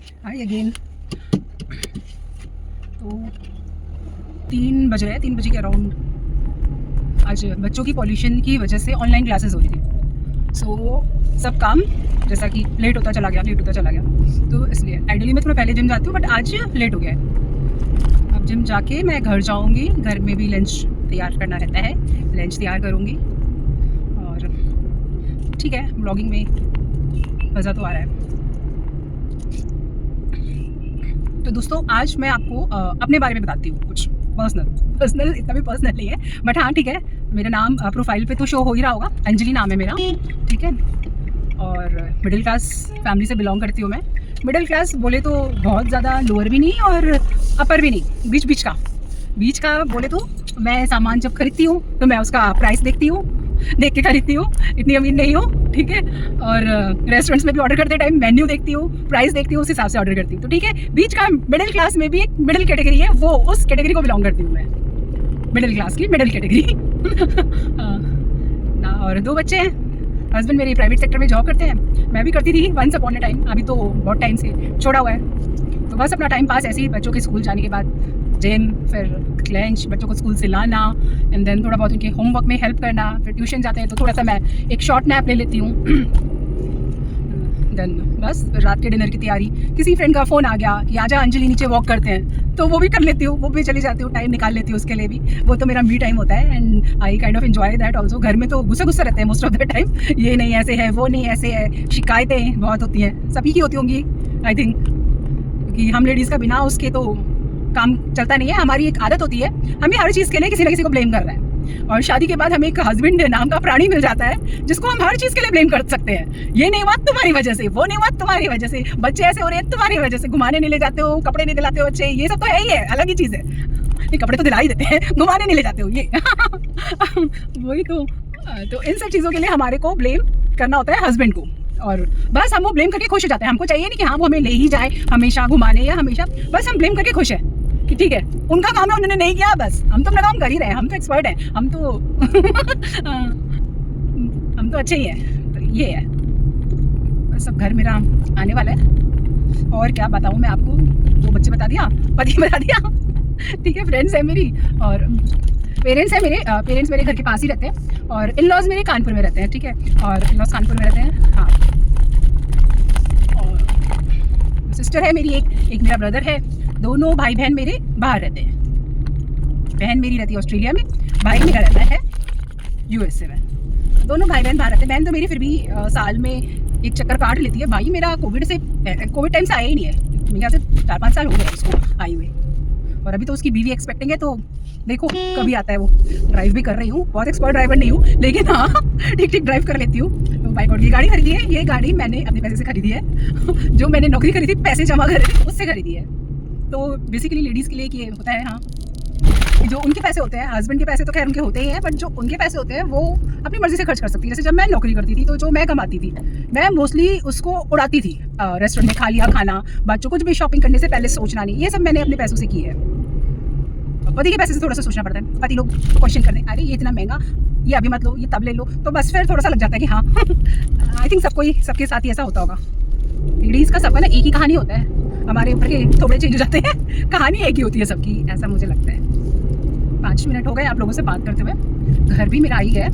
हाय again. तो 3 बज रहे हैं, 3 बजे के अराउंड आज बच्चों की पॉल्यूशन की वजह से ऑनलाइन क्लासेस हो रही थी। सो सब काम जैसा कि लेट होता चला गया, तो इसलिए आइडियली मैं थोड़ा पहले जिम जाती हूँ, बट आज लेट हो गया है। अब जिम जाके मैं घर जाऊँगी, घर में भी लंच तैयार करना रहता है, लंच तैयार करूँगी। और ठीक है, ब्लॉगिंग में मज़ा तो आ रहा है। तो दोस्तों आज मैं आपको अपने बारे में बताती हूँ कुछ पर्सनल, इतना भी पर्सनल नहीं है, बट हाँ ठीक है। मेरा नाम प्रोफाइल पे तो शो हो ही रहा होगा, अंजलि नाम है मेरा, ठीक है। और मिडिल क्लास फैमिली से बिलोंग करती हूँ मैं। मिडिल क्लास बोले तो बहुत ज़्यादा लोअर भी नहीं और अपर भी नहीं, बीच का बोले तो मैं सामान जब खरीदती हूँ तो मैं उसका प्राइस देख के खरीदती हूँ, इतनी अमीर नहीं हूँ, ठीक है। और रेस्टोरेंट्स में भी ऑर्डर करते टाइम मेन्यू देखती हूँ, प्राइस देखती हूँ, उस हिसाब से ऑर्डर करती हूँ। तो ठीक है, बीच का मिडिल क्लास में भी एक मिडिल कैटेगरी है, वो उस कैटेगरी को बिलोंग करती हूँ मैं, मिडिल क्लास की मिडिल कैटेगरी। ना, और 2 बच्चे हैं। हस्बैंड मेरे प्राइवेट सेक्टर में जॉब करते हैं, मैं भी करती थी वंस अपॉन अ टाइम, अभी तो बहुत टाइम से छोड़ा हुआ है। तो बस अपना टाइम पास ऐसे ही, बच्चों के स्कूल जाने के बाद जिम, फिर लंच, बच्चों को स्कूल से लाना, एंड देन थोड़ा बहुत उनके होमवर्क में हेल्प करना, फिर ट्यूशन जाते हैं तो थोड़ा सा मैं एक शॉर्ट नैप ले लेती हूँ। देन बस रात के डिनर की तैयारी। किसी फ्रेंड का फ़ोन आ गया कि आजा अंजलि नीचे वॉक करते हैं, तो वो भी कर लेती हूँ, वो भी चली जाती हूँ, टाइम निकाल लेती हूँ उसके लिए भी। वो तो मेरा मी टाइम होता है and I kind of enjoy that also. घर में तो गुस्सा रहते हैं मोस्ट ऑफ द टाइम, ये नहीं ऐसे है, वो नहीं ऐसे है, शिकायतें बहुत होती हैं, सभी की होती होंगी आई थिंक, कि हम लेडीज़ का बिना उसके तो काम चलता नहीं है। हमारी एक आदत होती है, हमें हर चीज़ के लिए किसी न किसी को ब्लेम कर रहा है। और शादी के बाद हमें एक हस्बैंड नाम का प्राणी मिल जाता है जिसको हम हर चीज़ के लिए ब्लेम कर सकते हैं। ये नहीं हुआ तुम्हारी वजह से, वो नहीं हुआ तुम्हारी वजह से, बच्चे ऐसे हो रहे हैं तुम्हारी वजह से, घुमाने नहीं ले जाते हो, कपड़े नहीं दिलाते हो बच्चे, ये सब तो है ही है, अलग ही चीज़ है। ये कपड़े तो दिला ही देते हैं, घुमाने नहीं ले जाते हो, ये वही तो इन सब चीज़ों के लिए हमारे को ब्लेम करना होता है हस्बैंड को। और बस हम वो ब्लेम करके खुश हो जाते हैं। हमको चाहिए नहीं कि हाँ वो हमें ले ही जाए हमेशा घुमाने, या हमेशा बस हम ब्लेम करके खुश हैं कि ठीक है उनका काम है, उन्होंने नहीं किया, बस हम तो अपना काम कर ही रहे हैं, हम तो एक्सपर्ट हैं, हम तो अच्छे ही हैं। तो ये है बस। अब घर मेरा आने वाला है, और क्या बताऊँ मैं आपको, वो बच्चे बता दिया, पति बता दिया, ठीक है। फ्रेंड्स है मेरी और पेरेंट्स है मेरे, पेरेंट्स मेरे घर के पास ही रहते हैं, और इन लॉज मेरे कानपुर में रहते हैं, ठीक है। और इन लॉज कानपुर में रहते हैं, हाँ। और सिस्टर है मेरी, एक मेरा ब्रदर है। दोनों भाई बहन मेरे बाहर रहते हैं। बहन मेरी रहती है ऑस्ट्रेलिया में, भाई मेरा रहता है यूएसए में। दोनों भाई बहन बाहर रहते हैं। बहन तो मेरी फिर भी साल में एक चक्कर काट लेती है। भाई मेरा कोविड टाइम से आया ही नहीं है, मेरे ख्याल से 4-5 साल हो गए उसको आए हुए। और अभी तो उसकी बीवी एक्सपेक्टिंग है, तो देखो कभी आता है वो। ड्राइव भी कर रही हूँ, बहुत एक्सपर्ट ड्राइवर नहीं हूँ, लेकिन हाँ ठीक ड्राइव कर लेती हूँ। तो बाइक और ये गाड़ी खरीदी है, ये गाड़ी मैंने अपने पैसे से खरीदी है। जो मैंने नौकरी करी थी, पैसे जमा करे थे, उससे खरीदी है। तो बेसिकली लेडीज़ के लिए ये होता है, हाँ, जो उनके पैसे होते हैं, हस्बैंड के पैसे तो खैर उनके होते ही हैं, बट जो उनके पैसे होते हैं वो अपनी मर्जी से खर्च कर सकती है। जैसे जब मैं नौकरी करती थी, तो जो मैं कमाती थी मैं मोस्टली उसको उड़ाती थी। रेस्टोरेंट में खा लिया खाना, बच्चों को भी शॉपिंग करने से पहले सोचना नहीं, ये सब मैंने अपने पैसों से की है। पति के पैसे से थोड़ा सा सोचना पड़ता है, पति लोग क्वेश्चन करते हैं, अरे ये इतना महंगा, ये अभी मत लो, ये तब ले लो, तो बस फिर थोड़ा सा लग जाता है कि हाँ आई थिंक सबके साथ ही ऐसा होता होगा। लेडीज़ का सबका ना एक ही कहानी होता है, हमारे ऊपर के थोड़े चेंज हो जाते हैं, कहानी एक ही होती है सबकी, ऐसा मुझे लगता है। 5 मिनट हो गए आप लोगों से बात करते हुए, घर भी मेरा आ ही गया है।